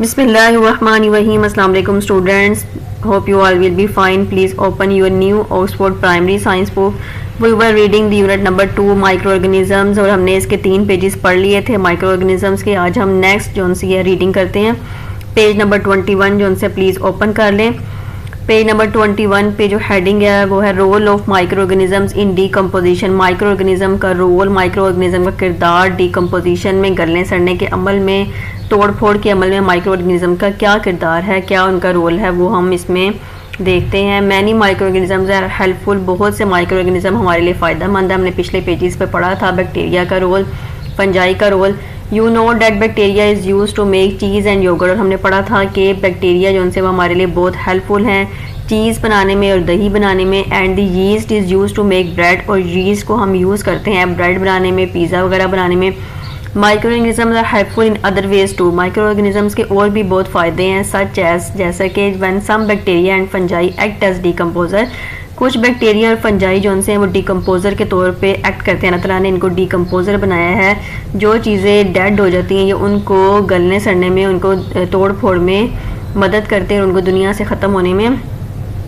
Bismillahirrahmanirrahim. Assalamu alaikum students. Hope you all will be fine. Please open your new Oxford Primary Science book. We were reading the unit number 2 microorganisms और हमने इसके 3 pages पढ़ लिए थे microorganisms के। आज हम नेक्स्ट जो सी है रीडिंग करते हैं पेज नंबर 21 जो से प्लीज़ ओपन कर लें। पेज नंबर 21 पे जो हेडिंग है वो है role of microorganisms in decomposition. Microorganism का रोल, माइक्रोऑर्गेनिज्म का किरदार डीकम्पोजिशन में, गलने सड़ने के अमल में, तोड़ फोड़ के अमल में माइक्रोऑर्गेनिज्म का क्या किरदार है, क्या उनका रोल है, वो हम इसमें देखते हैं। Many microorganisms are helpful. बहुत से माइक्रोऑर्गेनिज्म हमारे लिए फ़ायदेमंद है। हमने पिछले पेजेस पे पढ़ा था बैक्टीरिया का रोल, फंजाई का role. You know that bacteria is use to make cheese and yoghurt. और हमने पढ़ा था कि बैक्टीरिया जो उनसे वो हमारे लिए बहुत हेल्पफुल हैं चीज़ बनाने में और दही बनाने में। And the yeast is use to make bread. और यीस्ट को हम यूज़ करते हैं ब्रेड बनाने में, पिज़्ज़ा वगैरह बनाने में। Microorganisms are helpful in other ways too. Microorganisms के और भी बहुत फ़ायदे हैं सच एज, जैसा कि when some bacteria and fungi act as decomposer. कुछ बैक्टीरिया और फंजाई जो उनसे वो डीकम्पोजर के तौर पे एक्ट करते हैं। अल्लाह ताला ने इनको डीकम्पोजर बनाया है। जो चीज़ें डेड हो जाती हैं ये उनको गलने सड़ने में, उनको तोड़ फोड़ में मदद करते हैं, उनको दुनिया से ख़त्म होने में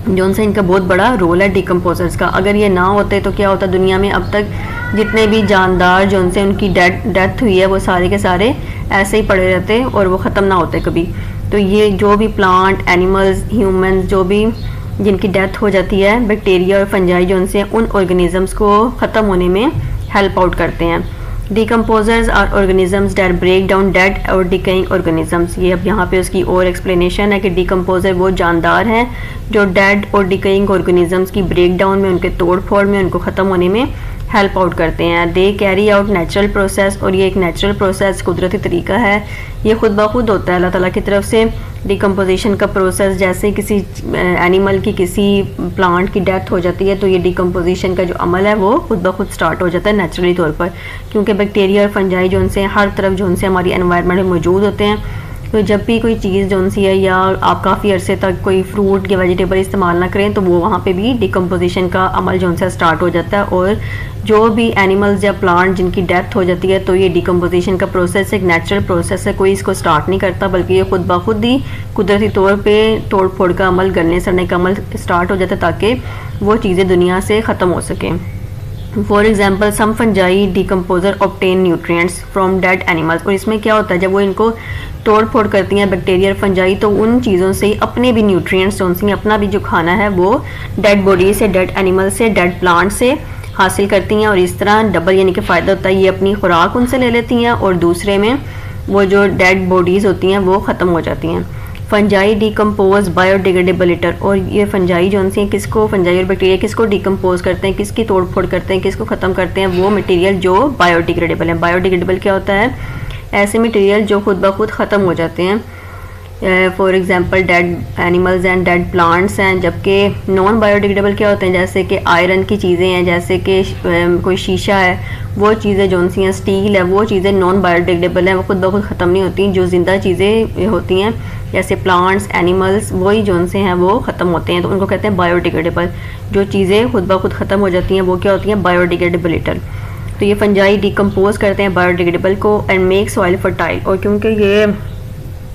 जो उनसे इनका बहुत बड़ा रोल है डीकम्पोजर्स का। अगर ये ना होते तो क्या होता, दुनिया में अब तक जितने भी जानदार जो उनसे उनकी डेथ हुई है वो सारे के सारे ऐसे ही पड़े रहते और वो ख़त्म ना होते कभी। तो ये जो भी प्लांट, एनिमल्स, ह्यूमंस जो भी जिनकी डेथ हो जाती है, बैक्टीरिया और फंजाई जो उनसे उन ऑर्गेनिजम्स को ख़त्म होने में हेल्प आउट करते हैं। Decomposers are organisms that break down dead और डिकेइंग ऑर्गेनिजम्स। ये अब यहाँ पे उसकी और एक्सप्लेनेशन है कि डीकम्पोजर वो जानदार हैं जो डेड और डिकेइंग ऑर्गेनिजम्स की ब्रेक डाउन में, उनके तोड़ फोड़ में, उनको ख़त्म होने में हेल्प आउट करते हैं। They carry out natural process. और ये एक नेचुरल प्रोसेस, कुदरती तरीका है, ये खुद ब खुद होता है अल्लाह ताला की तरफ से। डीकम्पोजिशन का प्रोसेस, जैसे किसी एनिमल की, किसी प्लांट की डेथ हो जाती है तो ये डीकम्पोजिशन का जो अमल है वो खुद ब खुद स्टार्ट हो जाता है नेचुरली तौर पर, क्योंकि बैक्टीरिया और फंजाई जो उनसे हर तरफ जो उनसे हमारी एनवायरनमेंट में मौजूद होते हैं। तो जब भी कोई चीज़ जो सी है या आप काफ़ी अरसे तक कोई फ्रूट या वेजिटेबल इस्तेमाल ना करें तो वो वहाँ पे भी डीकम्पोजिशन का अमल जो उनसे स्टार्ट हो जाता है। और जो भी एनिमल्स या प्लांट जिनकी डेथ हो जाती है तो ये डीकम्पोजिशन का प्रोसेस एक नेचुरल प्रोसेस है, कोई इसको स्टार्ट नहीं करता, बल्कि ये खुद ब खुद ही कुदरती तौर पर तोड़ फोड़ का अमल, गलने सड़ने का अमल स्टार्ट हो जाता है ताकि वो चीज़ें दुनिया से ख़त्म हो सकें। For example some fungi decomposer obtain nutrients from dead animals. और इसमें क्या होता है, जब वो इनको तोड़ फोड़ करती हैं बैक्टीरिया और फंजाई तो उन चीज़ों से ही अपने भी न्यूट्रिएंट्स जो उनसे अपना भी जो खाना है वो डेड बॉडी से, डेड एनिमल से, डेड प्लांट से हासिल करती हैं। और इस तरह डबल यानी कि फ़ायदा होता है, ये अपनी खुराक उनसे ले लेती हैं और दूसरे में वो जो डेड बॉडीज़ होती हैं वो ख़त्म हो जाती हैं। Fungi decompose biodegradable. और ये फंजाई जो उनसे किसको, फंजाई और बैक्टीरिया किसको डीकम्पोज करते हैं, किसकी तोड़ फोड़ करते हैं, किसको ख़त्म करते हैं, वो मटेरियल जो बायोडिग्रेडेबल है। बायोडिग्रेडेबल क्या होता है, ऐसे मटेरियल जो खुद ब खुद ख़त्म हो जाते हैं। For example dead animals and dead plants हैं। जबकि नॉन बायोडिग्रेडेबल क्या होते हैं, जैसे कि आयरन की चीज़ें हैं, जैसे कि कोई शीशा है, वो चीज़ें जो सी हैं, स्टील है, वो चीज़ें नॉन बायोडिग्रेडेबल हैं, वो खुद ब खुद ख़त्म नहीं होती। जो ज़िंदा चीज़ें होती हैं जैसे प्लांट्स, एनिमल्स, वही जो से हैं वो ख़त्म होते हैं, तो उनको कहते हैं बायोडिग्रेडेबल। जो चीज़ें खुद ब खुद ख़त्म हो जाती हैं वो क्या होती हैं, बायोडिग्रेडेबिलिटर। तो ये फंजाई डीकम्पोज करते हैं बायोडिग्रेडेबल को एंड मेक सॉइल फर्टाइल। और क्योंकि ये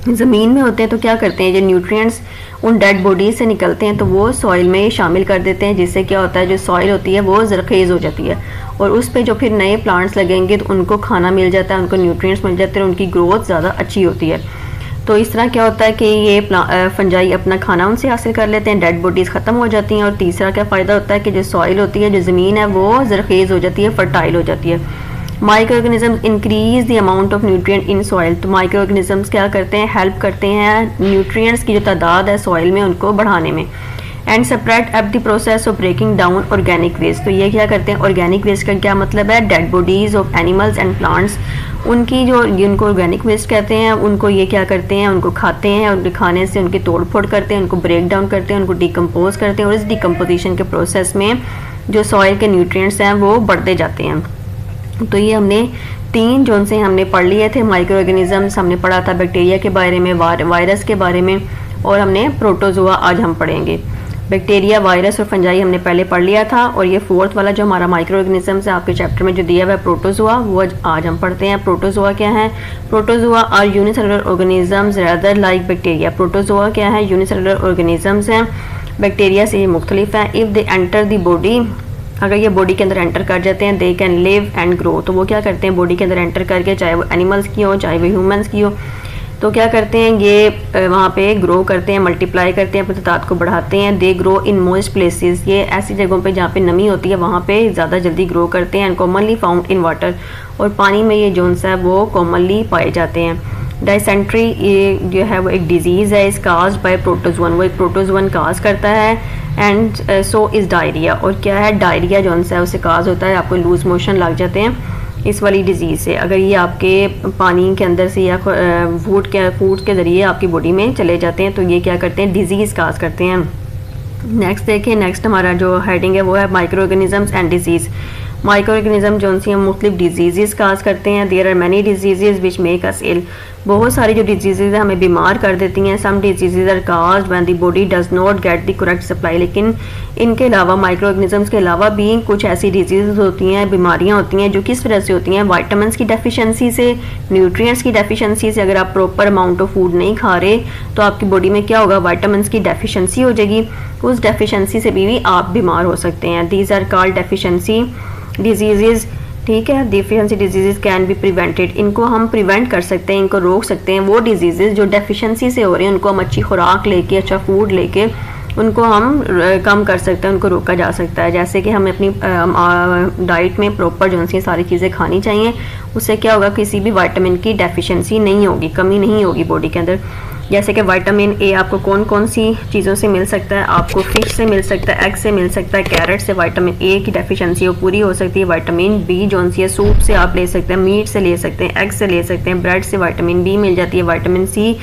ज़मीन में होते हैं तो क्या करते हैं, जो न्यूट्रिएंट्स उन डेड बॉडीज से निकलते हैं तो वो सॉइल में शामिल कर देते हैं, जिससे क्या होता है, जो सॉइल होती है वो ज़रखेज़ हो जाती है और उस पे जो फिर नए प्लांट्स लगेंगे तो उनको खाना मिल जाता है, उनको न्यूट्रिएंट्स मिल जाते हैं, उनकी ग्रोथ ज़्यादा अच्छी होती है। तो इस तरह क्या होता है कि ये फंजाई अपना खाना उनसे हासिल कर लेते हैं, डेड बॉडीज़ ख़त्म हो जाती हैं। और तीसरा क्या फ़ायदा होता है कि जो सॉइल होती है, जो ज़मीन है वो ज़रखेज़ हो जाती है, फर्टाइल हो जाती है। Microorganisms increase the amount of nutrient in soil. तो माइक्रोऑर्गेनिजम्स क्या करते हैं, हेल्प करते हैं न्यूट्रिएंट्स की जो तादाद है सॉइल में उनको बढ़ाने में। And separate up the process of breaking down organic waste. तो ये क्या करते हैं, ऑर्गेनिक वेस्ट का क्या मतलब है, dead bodies of animals and plants, उनकी जो जिनको ऑर्गेनिक वेस्ट कहते हैं, उनको ये क्या करते हैं, उनको खाते हैं, उनके खाने से उनकी तोड़ फोड़ करते हैं, उनको ब्रेक डाउन करते हैं, उनको डीकम्पोज करते हैं और इस डीकम्पोजिशन के प्रोसेस में जो सॉइल के न्यूट्रिएंट्स हैं वो बढ़ते जाते हैं। तो ये हमने 3 जोन से हमने पढ़ लिए थे माइक्रोऑर्गेनिजम्स। हमने पढ़ा था बैक्टीरिया के बारे में, वायरस के बारे में और हमने प्रोटोजोआ आज हम पढ़ेंगे। बैक्टीरिया, वायरस और फंजाई हमने पहले पढ़ लिया था। और ये फोर्थ वाला जो हमारा माइक्रो ऑर्गेनिजम्स है आपके चैप्टर में जो दिया हुआ है प्रोटोजोआ, वो आज हम पढ़ते हैं। प्रोटोजोआ क्या है? Protozoa are unicellular organisms rather like bacteria. Protozoa क्या है? यूनिसेलुलर ऑर्गेनिजम्स हैं, बैक्टीरिया से ये मुख्तलिफ हैं। If they enter the body, अगर ये बॉडी के अंदर एंटर कर जाते हैं, they can live and grow. तो वो क्या करते हैं बॉडी के अंदर एंटर करके, चाहे वो एनिमल्स की हो चाहे वो ह्यूमंस की हो, तो क्या करते हैं ये वहाँ पे ग्रो करते हैं, मल्टीप्लाई करते हैं, अपनी तादाद को बढ़ाते हैं। They grow in most places, ये ऐसी जगहों पे जहाँ पे नमी होती है वहाँ पे ज़्यादा जल्दी ग्रो करते हैं। And commonly found in water, और पानी में ये जोन सा है वो कॉमनली पाए जाते हैं। डायसेंट्री ये जो है वो एक डिजीज़ है, इस काज बाय प्रोटोजोन, वो एक प्रोटोजोन काज करता है। एंड सो इज़ डायरिया, और क्या है डायरिया जोन सा है उससे काज होता है, आपको लूज मोशन लग जाते हैं इस वाली डिजीज़ से। अगर ये आपके पानी के अंदर से या फूड के ज़रिए आपकी बॉडी में चले जाते हैं तो ये क्या करते हैं डिजीज़ काज करते हैं। नेक्स्ट देखिए, नेक्स्ट हमारा जो हेडिंग है वो है micro organisms and diseases. Micro organism जो सी हम मुख्तलिफ डिजीज़ काज करते हैं। There are many diseases which make us ill, बहुत सारी जो डिजीज़ हमें बीमार कर देती हैं। Some diseases are caused when the body does not get the correct supply, लेकिन इनके अलावा माइक्रो ऑर्गेनिजम्स के अलावा भी कुछ ऐसी डिजीज़ होती हैं, बीमारियां होती हैं जो किस वजह से होती हैं, वाइटामिन की डेफिशिएंसी से, न्यूट्रिएंट्स की डेफिशिएंसी से। अगर आप प्रॉपर अमाउंट ऑफ फूड नहीं खा रहे तो आपकी बॉडी में क्या होगा, वाइटामिन की डेफिशिएंसी हो जाएगी, उस डेफिशिएंसी से भी आप बीमार हो सकते हैं। These are called deficiency disease, ठीक है। Deficiency disease can be prevented, इनको हम प्रिवेंट कर सकते हैं, इनको रोक सकते हैं। वो डिजीज़ जो डेफिशिएंसी से हो रही हैं उनको हम अच्छी खुराक लेके, अच्छा फूड लेके उनको हम कम कर सकते हैं, उनको रोका जा सकता है। जैसे कि हमें अपनी डाइट में प्रॉपर जो सी सारी चीज़ें खानी चाहिए, उससे क्या होगा किसी भी विटामिन की डेफिशिएंसी नहीं होगी, कमी नहीं होगी बॉडी के अंदर। जैसे कि विटामिन ए आपको कौन कौन सी चीज़ों से मिल सकता है, आपको फिश से मिल सकता है, एग से मिल सकता है, कैरेट से विटामिन ए की डेफिशिएंसी वो पूरी हो सकती है। विटामिन बी जो सी है सूप से आप ले सकते हैं, मीट से ले सकते हैं, एग से ले सकते हैं, ब्रेड से विटामिन बी मिल जाती है। विटामिन सी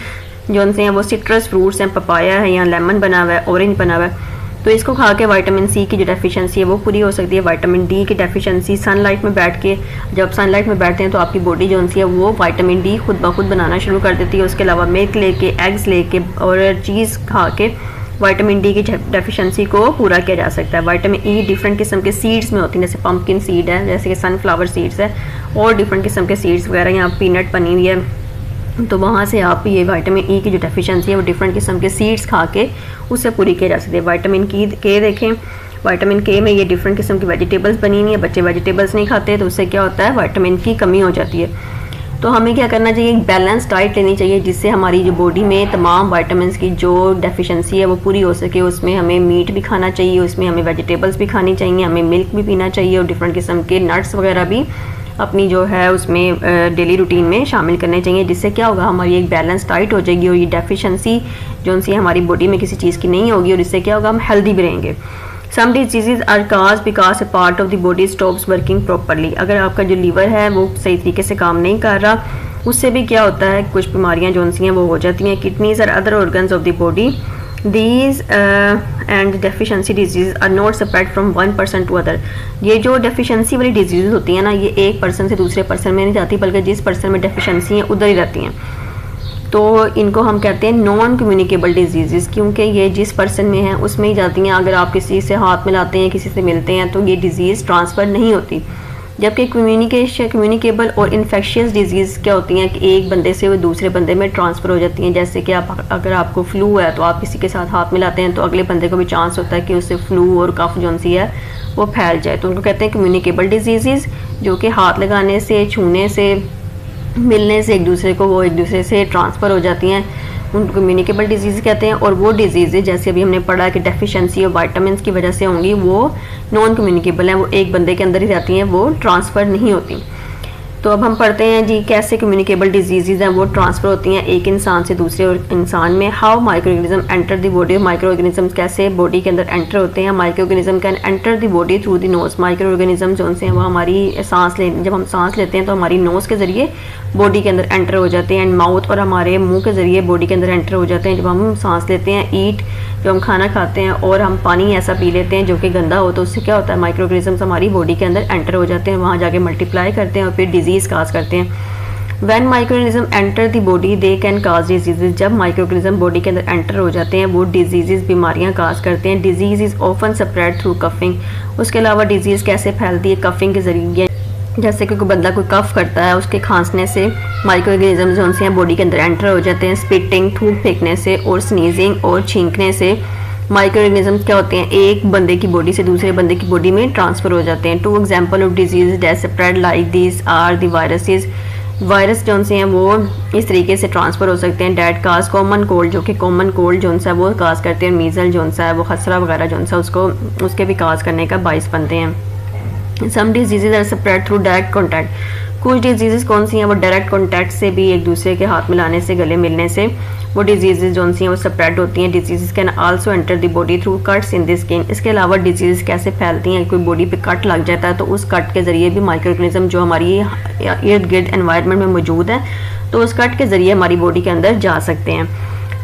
जो से हैं वो सिट्रस फ्रूट्स हैं, पपाया है या लेमन बना हुआ है, ऑरेंज बना हुआ है, तो इसको खा के विटामिन सी की जो डेफिशिएंसी है वो पूरी हो सकती है। विटामिन डी की डेफिशिएंसी सनलाइट में बैठ के, जब सनलाइट में बैठते हैं तो आपकी बॉडी जो सी है वो विटामिन डी खुद ब खुद बनाना शुरू कर देती है। उसके अलावा मिल्क लेके, एग्स लेके और चीज़ खा के विटामिन डी की डेफिशिएंसी को पूरा किया जा सकता है। विटामिन ई डिफरेंट किस्म के सीड्स में होती हैं, जैसे पम्पकिन सीड है, जैसे कि सनफ्लावर सीड्स है, और डिफरेंट किस्म के सीड्स वगैरह, यहाँ पीनट बनी हुई है, तो वहाँ से आप ये विटामिन ई की जो डेफिशिएंसी है वो डिफरेंट किस्म के सीड्स खा के उससे पूरी की जा सकती है। विटामिन के देखें, विटामिन के में ये डिफरेंट किस्म की वेजिटेबल्स बनी हुई है, बच्चे वेजिटेबल्स नहीं खाते तो उससे क्या होता है विटामिन की कमी हो जाती है। तो हमें क्या करना चाहिए, एक बैलेंस डाइट लेनी चाहिए जिससे हमारी जो बॉडी में तमाम विटामिन की जो डेफिशिएंसी है वो पूरी हो सके। उसमें हमें मीट भी खाना चाहिए, उसमें हमें वेजिटेबल्स भी खानी चाहिए, हमें मिल्क भी पीना चाहिए, और डिफरेंट किस्म के नट्स वगैरह भी अपनी जो है उसमें डेली रूटीन में शामिल करने चाहिए, जिससे क्या होगा हमारी एक बैलेंस डाइट हो जाएगी और ये डेफिशिएंसी जो सी हमारी बॉडी में किसी चीज़ की नहीं होगी, और इससे क्या होगा हम हेल्दी भी रहेंगे। Some diseases are cause because a part of the body stops working properly, अगर आपका जो लीवर है वो सही तरीके से काम नहीं कर रहा, उससे भी क्या होता है कुछ बीमारियां जो सी हैं वो हो जाती हैं। किडनीज और other organs of the body, these and deficiency diseases are not separate from one person to other। ये जो डेफिशिएंसी वाली डिजीज़ होती है ना, ये एक पर्सन से दूसरे पर्सन में नहीं जाती, बल्कि जिस पर्सन में डेफिशिएंसी है उधर ही रहती हैं। तो इनको हम कहते हैं नॉन कम्युनिकेबल डिजीज़, क्योंकि ये जिस पर्सन में है उसमें ही जाती हैं। अगर आप किसी से हाथ मिलाते हैं, किसी से मिलते हैं, तो ये डिजीज़ ट्रांसफ़र नहीं होती। जबकि कम्युनिकेबल और इन्फेक्शियस डिजीज़ क्या होती हैं कि एक बंदे से वो दूसरे बंदे में ट्रांसफ़र हो जाती हैं। जैसे कि आप अगर आपको फ्लू है तो आप किसी के साथ हाथ मिलाते हैं तो अगले बंदे को भी चांस होता है कि उससे फ्लू और कफ जो सी है वो फैल जाए, तो उनको कहते हैं कम्युनिकेबल डिजीज़, जो कि हाथ लगाने से, छूने से, मिलने से एक दूसरे से ट्रांसफ़र हो जाती हैं, उनको कम्युनिकेबल डिजीज़ कहते हैं। और वो डिजीज़ जैसे अभी हमने पढ़ा कि डेफिशिएंसी ऑफ विटामिन की वजह से होंगी, वो नॉन कम्युनिकेबल हैं, वो एक बंदे के अंदर ही रहती हैं, वो ट्रांसफ़र नहीं होती। तो अब हम पढ़ते हैं जी कैसे कम्युनिकेबल डिजीज़ हैं वो ट्रांसफ़र होती हैं एक इंसान से दूसरे इंसान में। How micro organism enter the body, micro organism कैसे बॉडी के अंदर एंटर होते हैं। Micro organism can enter the body through the nose, micro organism जो से हैं वो हमारी जब हम सांस लेते हैं तो हमारी नोज़ के ज़रिए बॉडी के अंदर एंटर हो जाते हैं, एंड माउथ और हमारे मुंह के ज़रिए बॉडी के अंदर एंटर हो जाते हैं जब हम सांस लेते हैं। ईट, जब हम खाना खाते हैं और हम पानी ऐसा पी लेते हैं जो कि गंदा हो, तो उससे क्या होता है माइक्रो ऑर्गेनिज्म्स हमारी बॉडी के अंदर एंटर हो जाते हैं, वहाँ जाके मल्टीप्लाई करते हैं और फिर डिजीज़ काज करते हैं। When microorganism enter the body they can cause diseases. जब माइक्रोऑर्गेनिज्म बॉडी के अंदर एंटर हो जाते हैं वो डिजीजेज बीमारियां काज करते हैं। Disease is often spread through coughing. उसके अलावा डिजीज कैसे फैलती है? कफिंग के जरिए। जैसे कि कोई बंदा कोई कफ करता है, उसके खांसने से माइक्रोऑर्गेनिज्म जो उनसे बॉडी के अंदर एंटर हो जाते हैं। स्पिटिंग, थूक फेंकने से और स्नीजिंग और छींकने से माइक्रोऑर्गेनिज्म क्या होते हैं, एक बंदे की बॉडी से दूसरे बंदे की बॉडी में ट्रांसफर हो जाते हैं। Two example of disease that spread like this are the viruses. Virus जो से हैं वो इस तरीके से ट्रांसफ़र हो सकते हैं। डेट काज कॉमन कोल्ड, जो कि कॉमन कोल्ड जो सा है वो काज करते हैं। मीज़ल जो सा है वो खसरा वगैरह जो सा उसको उसके भी काज करने का बाइस बनते हैं। Some diseases are spread through direct contact. कुछ डिजीज़ कौन सी हैं वो डायरेक्ट कॉन्टैक्ट से भी, एक दूसरे के हाथ मिलाने से, गले मिलने से वो डिजीज़ जो सी हैं वो स्प्रेड होती हैं। Disease can also enter the body through cuts in the skin. इसके अलावा डिजीज़ कैसे फैलती हैं, कोई बॉडी पे कट लग जाता है तो उस कट के ज़रिए भी माइक्रोऑर्गेनिज्म जो हमारी इर्द गिर्द एनवायरनमेंट में मौजूद है तो उस कट के ज़रिए हमारी बॉडी के अंदर जा सकते हैं।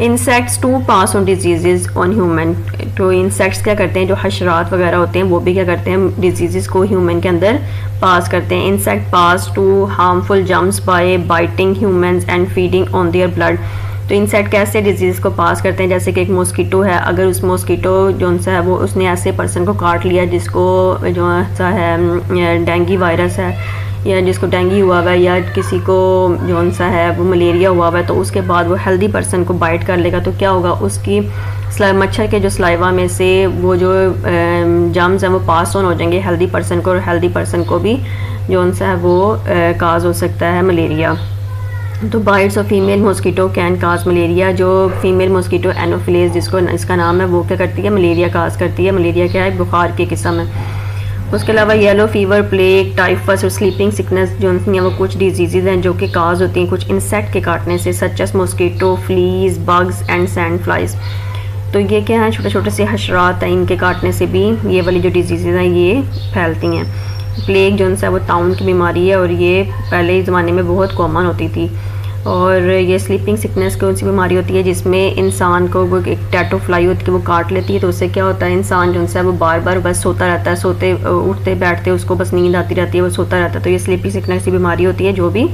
Insects to pass on disease on human. तो इंसेक्ट्स क्या करते हैं, जो हशरात वगैरह होते हैं वो भी क्या करते हैं, डिजीज़ को ह्यूमन के अंदर पास करते हैं। Insect pass to harmful germs by biting humans and feeding on their blood. तो इंसेक्ट कैसे डिजीज़ को पास करते हैं, जैसे कि एक मॉस्किटो है, अगर उस मॉस्किटो जो सा है वो उसने ऐसे पर्सन को काट लिया जिसको जो सा है डेंगू वायरस है या जिसको डेंगू हुआ हुआ है या किसी को जो सा है वो मलेरिया हुआ हुआ है, तो उसके बाद वो हेल्दी पर्सन को बाइट कर लेगा तो क्या होगा, उसकी मच्छर के जो सलाइवा में से वो जो जर्म्स हैं वो पास ऑन हो जाएंगे हेल्दी पर्सन को, और हेल्दी पर्सन को भी जो सा है वो काज हो सकता है मलेरिया। तो bytes of female mosquito can cause malaria. जो फीमेल मॉस्किटो एनोफिलीज जिसको इसका नाम है वो क्या करती है, मलेरिया काज करती है। मलेरिया क्या है, बुखार की किस्म है। उसके अलावा येलो फीवर, प्लेग, टाइफस और स्लीपिंग सिकनेस जो हैं वो कुछ डिजीज़ हैं जो कि काज होती हैं कुछ इंसेक्ट के काटने से, such as mosquito, fleas, bugs and sand flies. तो ये क्या है, छोटे छोटे से हशरात हैं, इनके काटने से भी ये वाली जो डिजीज़ हैं ये फैलती हैं। प्लेग जो है वो ताउन की बीमारी है और ये पहले ज़माने में बहुत कॉमन होती थी। और ये स्लीपिंग सिकनेस कौन सी बीमारी होती है, जिसमें इंसान को वो एक टैटो फ्लाई होती है वो काट लेती है, तो उससे क्या होता है, इंसान जो है वो बार बार बस सोता रहता है, सोते उठते बैठते उसको बस नींद आती रहती है, वो सोता रहता है। तो ये स्लीपिंग सिकनेस की बीमारी होती है जो भी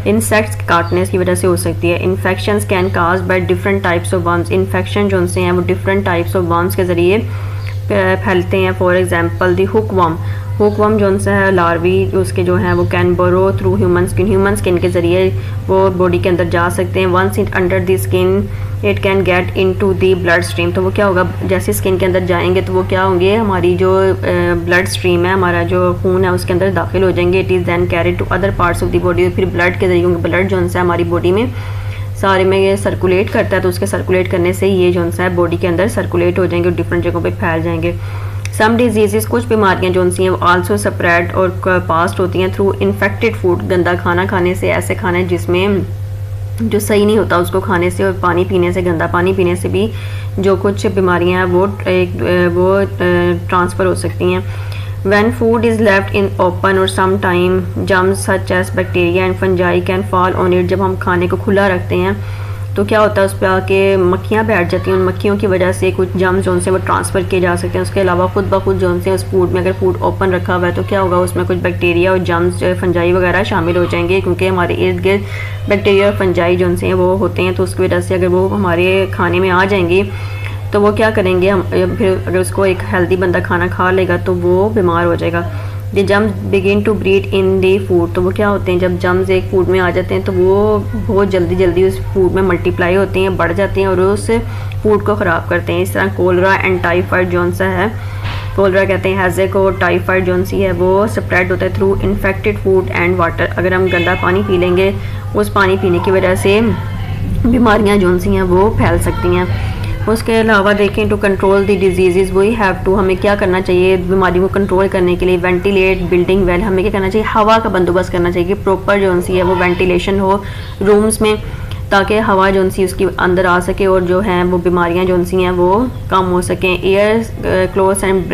इंसेक्ट्स काटने की वजह से हो सकती है। Infections can cause by different types of worms. Infection जो हैं वो डिफरेंट टाइप्स ऑफ वर्म्स के ज़रिए फैलते हैं। For example the hookworm. Hookworm जो है लार्वी उसके जो हैं वो can burrow through human skin के ज़रिए वो बॉडी के अंदर जा सकते हैं। Once it under the skin it can get into the blood stream. तो वो क्या होगा, जैसे स्किन के अंदर जाएंगे तो वो क्या होंगे, हमारी जो ब्लड स्ट्रीम है, हमारा जो खून है उसके अंदर दाखिल हो जाएंगे। It is then carried to other parts of the body. फिर ब्लड के ज़रिए ब्लड जो है हमारी बॉडी में सारे में ये सर्कुलेट करता है, तो उसके सर्कुलेट करने से ये जो है बॉडी के अंदर सर्कुलेट हो जाएंगे और डिफरेंट जगहों पे फैल जाएंगे। सम डिजीज़ कुछ बीमारियां जो हैं वो आल्सो स्प्रेड और पास्ट होती हैं थ्रू इन्फेक्टेड फूड। गंदा खाना खाने से, ऐसे खाना जिसमें जो सही नहीं होता उसको खाने से और पानी पीने से, गंदा पानी पीने से भी जो कुछ बीमारियां हैं वो ट्रांसफ़र हो सकती हैं। When food is left in open or sometime germs such as bacteria and fungi can fall on it। जब हम खाने को खुला रखते हैं तो क्या होता है, उस पर आके मक्खियाँ बैठ जाती हैं, उन मक्खियों की वजह से कुछ जर्म्स जो से वो ट्रांसफ़र किए जा सकते हैं। उसके अलावा खुद ब खुद जो से उस फूड में, अगर फूड ओपन रखा हुआ है तो क्या होगा, उसमें कुछ बैक्टीरिया और जर्म्स फंजाई वगैरह शामिल हो जाएंगे, क्योंकि हमारे इर्द गिर्द बैक्टीरिया और फंजाई जो से वो होते हैं। तो उसकी वजह से अगर वो हमारे खाने में आ जाएंगी तो वो क्या करेंगे, हम फिर अगर उसको एक हेल्दी बंदा खाना खा लेगा तो वो बीमार हो जाएगा। The germs begin to breed in the food. तो वो क्या होते हैं, जब जम्स एक फूड में आ जाते हैं तो वो बहुत जल्दी उस फूड में मल्टीप्लाई होते हैं, बढ़ जाते हैं और उस फूड को ख़राब करते हैं। इस तरह कोलरा एंड टाइफाइड जो सा है, कोलरा कहते हैं हैज़ेक, और टाइफाइड जो सी है वो स्प्रेड होता है through infected food and water. अगर हम गंदा पानी पी लेंगे, उस पानी पीने की वजह से बीमारियाँ जो सी हैं वो फैल सकती हैं। उसके अलावा देखें, to control the disease we have to, हमें क्या करना चाहिए बीमारी को कंट्रोल करने के लिए, वेंटिलेट बिल्डिंग वेल, हमें क्या करना चाहिए, हवा का बंदोबस्त करना चाहिए कि प्रॉपर जो सी है वो वेंटिलेशन हो रूम्स में, ताकि हवा जो सी उसकी अंदर आ सके और जो है वो बीमारियां जो सी हैं वो कम हो सकें। Air clothes and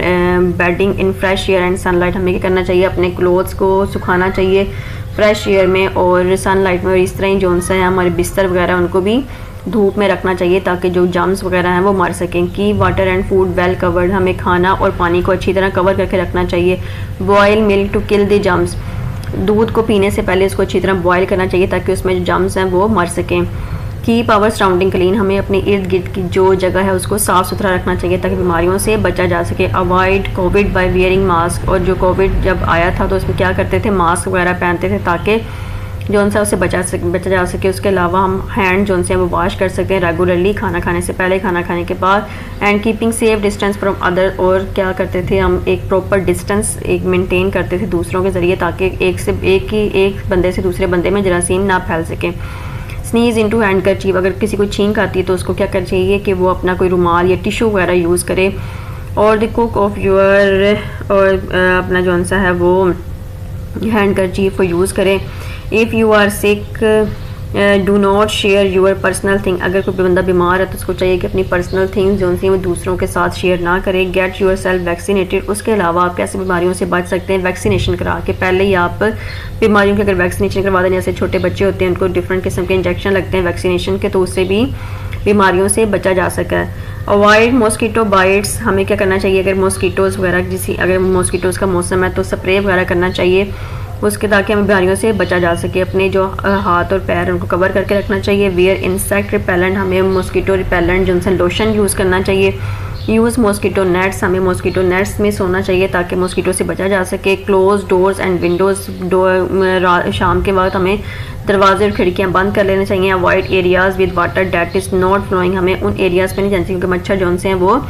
bedding in fresh air and sunlight, हमें क्या करना चाहिए, अपने क्लोथ्स को सुखाना चाहिए फ्रेश एयर में और सनलाइट में, और इस तरह ही जो सा है हमारे बिस्तर वगैरह उनको भी धूप में रखना चाहिए ताकि जो जर्म्स वगैरह हैं वो मर सकें। कि water and food well covered, हमें खाना और पानी को अच्छी तरह कवर करके रखना चाहिए। Boil milk to kill the germs, दूध को पीने से पहले इसको अच्छी तरह बॉयल करना चाहिए ताकि उसमें जो जर्म्स हैं वो मर सकें। कीप आवर सराउंडिंग क्लीन, हमें अपने इर्द गिर्द की जो जगह है उसको साफ़ सुथरा रखना चाहिए ताकि बीमारियों से बचा जा सके। Avoid Covid by wearing mask, और जो कोविड जब आया था तो उसमें क्या करते थे, मास्क वगैरह पहनते थे ताकि जो सा उससे बचा जा सके। उसके अलावा हम हैंड जो से वो वॉश कर सकते हैं रेगुलरली, खाना खाने से पहले, खाना खाने के बाद। And keeping safe distance from other, और क्या करते थे हम, एक प्रॉपर डिस्टेंस एक मेंटेन करते थे दूसरों के ज़रिए ताकि एक बंदे से दूसरे बंदे में जरासीम ना फैल सके। स्नीज इनटू हैंडकरचीफ, अगर किसी को छींक आती है तो उसको क्या करना चाहिए कि वो अपना कोई रुमाल या टिशू वगैरह यूज़ करे। और द कुक ऑफ योर, और अपना जो सा है वो हैंडकरचीफ को यूज़ करें। If you are sick do not share your personal thing, अगर कोई बंदा बीमार है तो उसको चाहिए कि अपनी पर्सनल थिंग्स जो सी वो दूसरों के साथ शेयर ना करें। गेट यूर सेल्फ वैक्सीनेटेड, उसके अलावा आप कैसे बीमारियों से बच सकते हैं, वैक्सीनेशन करा के। पहले ही आप बीमारियों की अगर वैक्सीनेशन करवा दें, जैसे छोटे बच्चे होते हैं उनको डिफरेंट किस्म के इंजेक्शन लगते हैं वैक्सीनेशन के, तो उससे भी बीमारियों से बचा जा सका है। अवॉइड मॉस्किटो बाइट्स, हमें क्या करना चाहिए, अगर मॉस्किटोज़ वगैरह अगर मॉस्किटोज़ का मौसम है तो स्प्रे वगैरह करना चाहिए उसके, ताकि हमें बीमारियों से बचा जा सके। अपने जो हाथ और पैर उनको कवर करके रखना चाहिए। वेयर इंसेक्ट रिपेलेंट, हमें मॉस्किटो रिपेलेंट जो उनसे लोशन यूज़ करना चाहिए। यूज़ मॉस्किटो नेट्स, हमें मॉस्किटो नेट्स में सोना चाहिए ताकि मॉस्किटो से बचा जा सके। क्लोज डोर्स एंड विंडोज़, शाम के वक्त हमें दरवाजे और खिड़कियाँ बंद कर लेने चाहिए। Avoid areas with water that is not flowing, हमें उन एरियाज़ पे नहीं जाना चाहिए क्योंकि मच्छर जो से हैं वो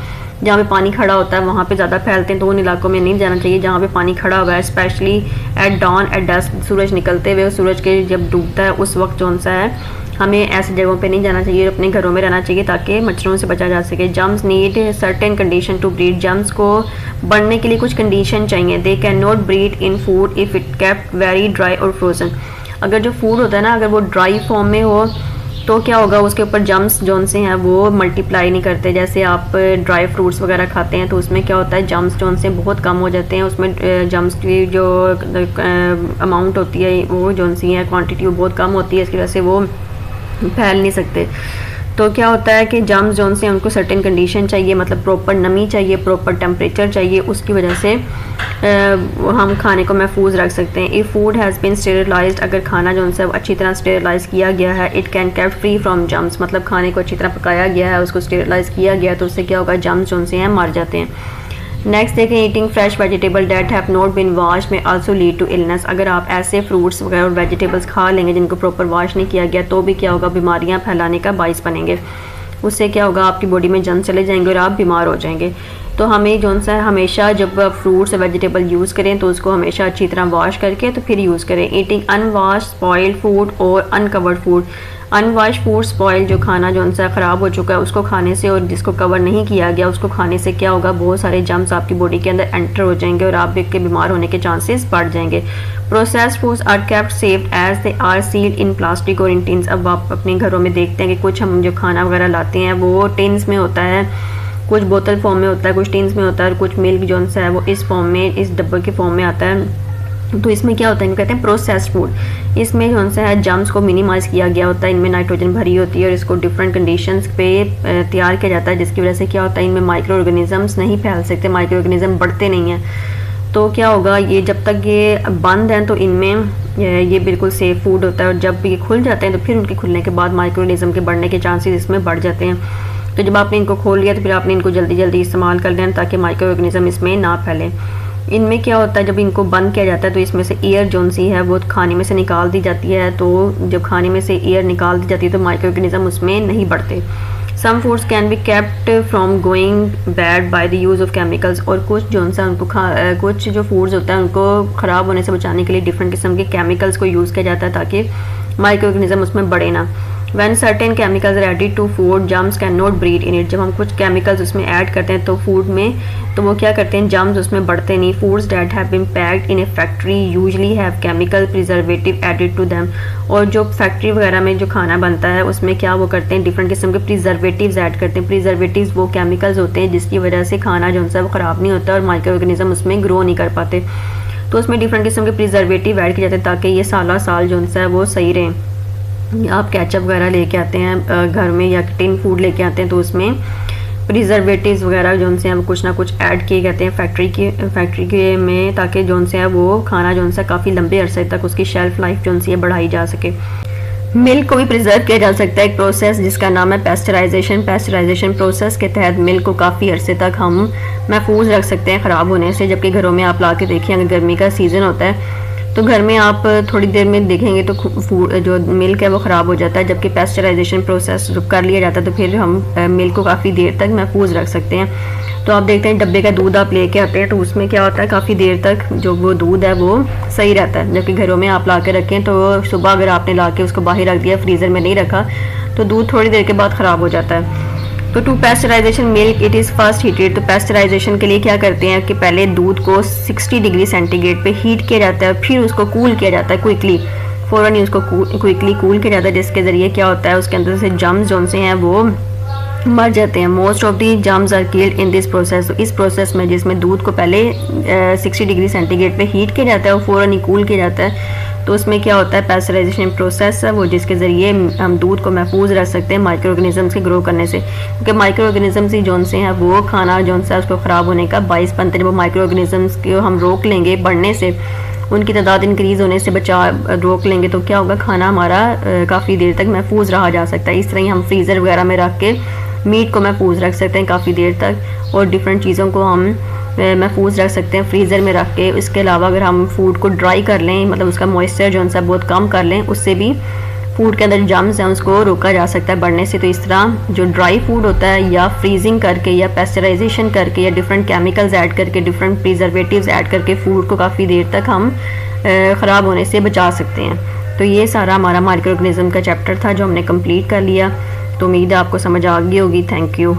जहाँ पे पानी खड़ा होता है वहाँ पे ज़्यादा फैलते हैं, तो उन इलाकों में नहीं जाना चाहिए जहाँ पे पानी खड़ा हुआ है। Especially at dawn at dusk, सूरज निकलते हुए, सूरज के जब डूबता है उस वक्त जो सा है हमें ऐसी जगहों पे नहीं जाना चाहिए, अपने घरों में रहना चाहिए ताकि मच्छरों से बचा जा सके। Germs need certain condition to breed, germs को बढ़ने के लिए कुछ कंडीशन चाहिए। They can not breed in food if it kept very dry और फ्रोजन, अगर जो फूड होता है ना अगर वो ड्राई फॉर्म में हो तो क्या होगा, उसके ऊपर जम्स जोन से हैं वो मल्टीप्लाई नहीं करते। जैसे आप ड्राई फ्रूट्स वगैरह खाते हैं तो उसमें क्या होता है, जम्स जोन से बहुत कम हो जाते हैं, उसमें जम्स की जो अमाउंट होती है वो जोन सी है क्वांटिटी वो बहुत कम होती है, इसकी वजह से वो फैल नहीं सकते। तो क्या होता है कि जम्स जोन से उनको सर्टेन कंडीशन चाहिए, मतलब प्रॉपर नमी चाहिए, प्रॉपर टेम्परेचर चाहिए, उसकी वजह से हम खाने को महफूज रख सकते हैं। If food has been sterilised, अगर खाना जो उनसे अच्छी तरह स्टेरिलाइज किया गया है। It can kept free from germs, मतलब खाने को अच्छी तरह पकाया गया है, उसको स्टेरिलाइज किया गया तो उससे क्या होगा, जम्स जो उनसे हैं मर जाते हैं। नेक्स्ट देखें, eating fresh vegetable that have not been wash may also lead to illness, अगर आप ऐसे फ्रूट्स वगैरह और वेजिटेबल्स खा लेंगे जिनको प्रॉपर वॉश नहीं किया गया तो भी क्या होगा, बीमारियां फैलाने का बाइस बनेंगे, उससे क्या होगा आपकी बॉडी में जंग चले जाएंगे और आप बीमार हो जाएंगे। तो हमें जो सा हमेशा जब फ्रूट्स और वेजिटेबल यूज़ करें तो उसको हमेशा अच्छी तरह वॉश करके तो फिर यूज़ करें। ईटिंग अनवॉश स्पॉइल्ड फूड और अनकवर्ड फूड, अनवॉश फूड स्पॉइल, जो खाना जो सा ख़राब हो चुका है उसको खाने से और जिसको कवर नहीं किया गया उसको खाने से क्या होगा, बहुत सारे जम्स आपकी बॉडी के अंदर एंटर हो जाएंगे और आप के बीमार होने के चांसेस बढ़ जाएंगे। Processed foods are kept safe as they are sealed in plastic और इन टिन्स, अब आप अपने घरों में देखते हैं कि कुछ हम जो खाना वगैरह लाते हैं वो टिन्स में होता है, कुछ बोतल फॉर्म में होता है, कुछ टिन्स में होता है और कुछ मिल्क जो सा है वो इस फॉर्म में, इस डब्बे के फॉर्म में आता है। तो इसमें क्या होता है, इनको कहते हैं प्रोसेस्ड फूड, इसमें जो सा है जम्स को मिनिमाइज़ किया गया होता है, इनमें नाइट्रोजन भरी होती है और इसको डिफरेंट कंडीशंस पे तैयार किया जाता है जिसकी वजह से क्या होता है, इनमें माइक्रो ऑर्गेनिजम्स नहीं फैल सकते, माइक्रो ऑर्गेनिज्म बढ़ते नहीं हैं। तो क्या होगा, ये जब तक ये बंद हैं तो इनमें ये बिल्कुल सेफ़ फूड होता है और जब ये खुल जाते हैं तो फिर उनके खुलने के बाद माइक्रो ऑर्गेनिज्म के बढ़ने के चांसेस इसमें बढ़ जाते हैं। तो जब आपने इनको खोल लिया तो फिर आपने इनको जल्दी जल्दी इस्तेमाल कर लेना ताकि माइक्रो ऑर्गेनिज्म इसमें ना फैले। इनमें क्या होता है, जब इनको बंद किया जाता है तो इसमें से एयर जोन सी है वो खाने में से निकाल दी जाती है, तो जब खाने में से एयर निकाल दी जाती है तो माइक्रो ऑर्गेनिज्म उसमें नहीं बढ़ते। Some foods can be kept from going bad by the use of chemicals, और कुछ जो सा उनको कुछ जो फूड्स होता है उनको ख़राब होने से बचाने के लिए डिफरेंट किस्म के केमिकल्स को यूज़ किया जाता है ताकि माइक्रो ऑर्गेनिज्म उसमें बढ़े ना। When certain chemicals are added to food, germs cannot breed in it, जब हम कुछ केमिकल्स उसमें ऐड करते हैं तो फूड में तो वो क्या करते हैं, जर्म्स उसमें बढ़ते नहीं। Foods that have been packed in a factory usually have chemical preservative added to them, और जो फैक्ट्री वगैरह में जो खाना बनता है उसमें क्या वो करते हैं, डिफरेंट किस्म के प्रिजर्वेटिव्स ऐड करते हैं। प्रिजर्वेटिव्स वो केमिकल्स होते हैं जिसकी वजह से खाना जो है वो ख़राब नहीं होता और माइक्रो ऑर्गेनिज्म उसमें ग्रो नहीं कर पाते, तो उसमें डिफरेंट किस्म के प्रिजर्वेटिव ऐड किए जाते हैं ताकि ये साल जो है वो सही रहे। आप केचप वगैरह लेके आते हैं घर में या टिन फूड लेके आते हैं तो उसमें प्रिजर्वेटिव्स वगैरह जो से हैं वो कुछ ना कुछ ऐड किए जाते हैं फैक्ट्री के में, ताकि जो से है वो खाना जो से काफ़ी लंबे अरसे तक उसकी शेल्फ लाइफ जो सी है बढ़ाई जा सके। मिल्क को भी प्रिजर्व किया जा सकता है, एक प्रोसेस जिसका नाम है पेस्चराइजेशन। पेस्चराइजेशन प्रोसेस के तहत मिल्क को काफ़ी अरसे तक हम महफूज रख सकते हैं ख़राब होने से। जबकि घरों में आप ला के देखिए, अगर गर्मी का सीज़न होता है तो घर में आप थोड़ी देर में देखेंगे तो जो मिल्क है वो ख़राब हो जाता है। जबकि पेस्चराइजेशन प्रोसेस जब कर लिया जाता है तो फिर हम मिल्क को काफ़ी देर तक महफूज रख सकते हैं। तो आप देखते हैं डब्बे का दूध आप लेके आते हैं तो उसमें क्या होता है, काफ़ी देर तक जो वो दूध है वो सही रहता है। जबकि घरों में आप ला के रखें तो सुबह अगर आपने ला के उसको बाहर रख दिया, फ्रीज़र में नहीं रखा, तो दूध थोड़ी देर के बाद ख़राब हो जाता है। तो to pasteurisation milk it is first heated. तो पेस्चराइजेशन के लिए क्या करते हैं कि पहले दूध को 60 डिग्री सेंटीग्रेड पे हीट किया जाता है, फिर उसको कूल किया जाता है क्विकली, फ़ौरन ही उसको क्विकली कूल किया जाता है, जिसके ज़रिए क्या होता है उसके अंदर से जम्स जो से हैं वो मर जाते हैं। Most of the germs are killed in this process. तो इस प्रोसेस में जिसमें दूध को पहले 60 डिग्री सेंटीग्रेड पे हीट किया जाता है और फ़ौरन ही कूल किया जाता है, तो उसमें क्या होता है पेस्चराइजेशन प्रोसेस है वो, जिसके ज़रिए हम दूध को महफूज रख सकते हैं माइक्रो ऑर्गेनिजम्स के ग्रो करने से। क्योंकि माइक्रो ऑर्गेनिजम्स ही जौन से हैं वो खाना जौन सा उसको ख़राब होने का बाइस बनते हैं। वो माइक्रो ऑर्गेनिजम्स को हम रोक लेंगे बढ़ने से, उनकी तादाद इंक्रीज़ होने से रोक लेंगे, तो क्या होगा, खाना हमारा काफ़ी देर तक महफूज रहा जा सकता है। इस तरह ही हम फ्रीज़र वगैरह में रख के मीट को महफूज रख सकते हैं काफ़ी देर तक, और डिफरेंट चीज़ों को हम महफूज रख सकते हैं फ्रीज़र में रख के। इसके अलावा अगर हम फूड को ड्राई कर लें, मतलब उसका मॉइस्चर जो सा बहुत कम कर लें, उससे भी फूड के अंदर जम्स हैं उसको रोका जा सकता है बढ़ने से। तो इस तरह जो ड्राई फूड होता है या फ्रीजिंग करके या पेस्चराइजेशन करके या डिफरेंट केमिकल्स ऐड करके, डिफरेंट प्रिजर्वेटिव्स ऐड करके फूड को काफ़ी देर तक हम ख़राब होने से बचा सकते हैं। तो ये सारा हमारा माइक्रो ऑर्गेनिज्म का चैप्टर था जो हमने कंप्लीट कर लिया। तो उम्मीद है आपको समझ आ गई होगी। Thank you.